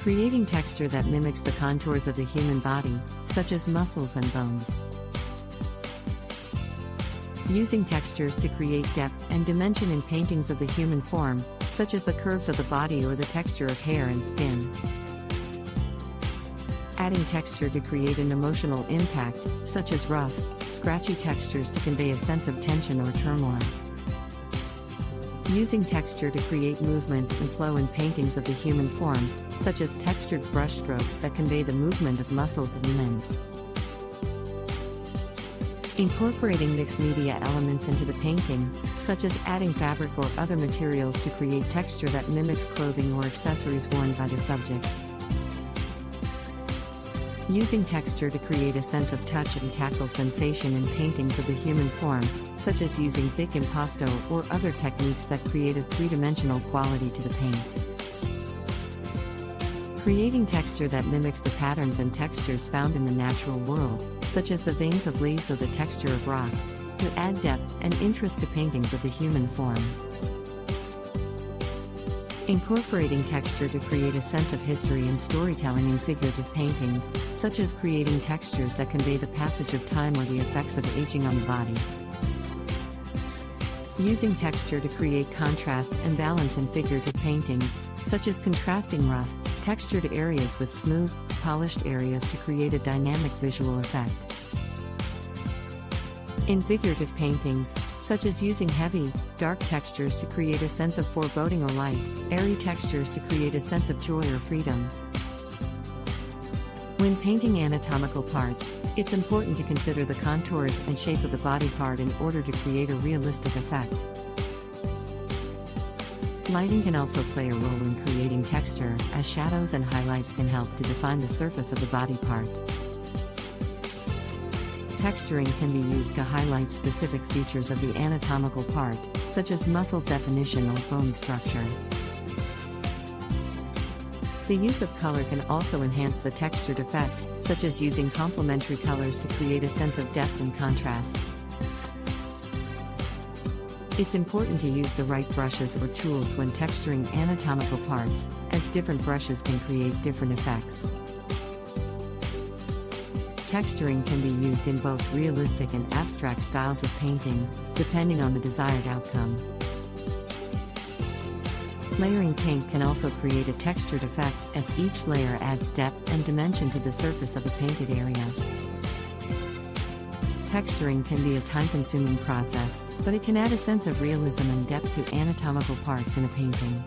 Creating texture that mimics the contours of the human body, such as muscles and bones. Using textures to create depth and dimension in paintings of the human form, such as the curves of the body or the texture of hair and skin. Adding texture to create an emotional impact, such as rough, scratchy textures to convey a sense of tension or turmoil. Using texture to create movement and flow in paintings of the human form, such as textured brushstrokes that convey the movement of muscles and limbs. Incorporating mixed media elements into the painting, such as adding fabric or other materials to create texture that mimics clothing or accessories worn by the subject. Using texture to create a sense of touch and tactile sensation in paintings of the human form, such as using thick impasto or other techniques that create a three-dimensional quality to the paint. Creating texture that mimics the patterns and textures found in the natural world, such as the veins of leaves or the texture of rocks, to add depth and interest to paintings of the human form. Incorporating texture to create a sense of history and storytelling in figurative paintings, such as creating textures that convey the passage of time or the effects of aging on the body. Using texture to create contrast and balance in figurative paintings, such as contrasting rough, textured areas with smooth, polished areas to create a dynamic visual effect. In figurative paintings, such as using heavy, dark textures to create a sense of foreboding or light, airy textures to create a sense of joy or freedom. When painting anatomical parts, it's important to consider the contours and shape of the body part in order to create a realistic effect. Lighting can also play a role in creating texture, as shadows and highlights can help to define the surface of the body part. Texturing can be used to highlight specific features of the anatomical part, such as muscle definition or bone structure. The use of color can also enhance the textured effect, such as using complementary colors to create a sense of depth and contrast. It's important to use the right brushes or tools when texturing anatomical parts, as different brushes can create different effects. Texturing can be used in both realistic and abstract styles of painting, depending on the desired outcome. Layering paint can also create a textured effect, as each layer adds depth and dimension to the surface of a painted area. Texturing can be a time-consuming process, but it can add a sense of realism and depth to anatomical parts in a painting.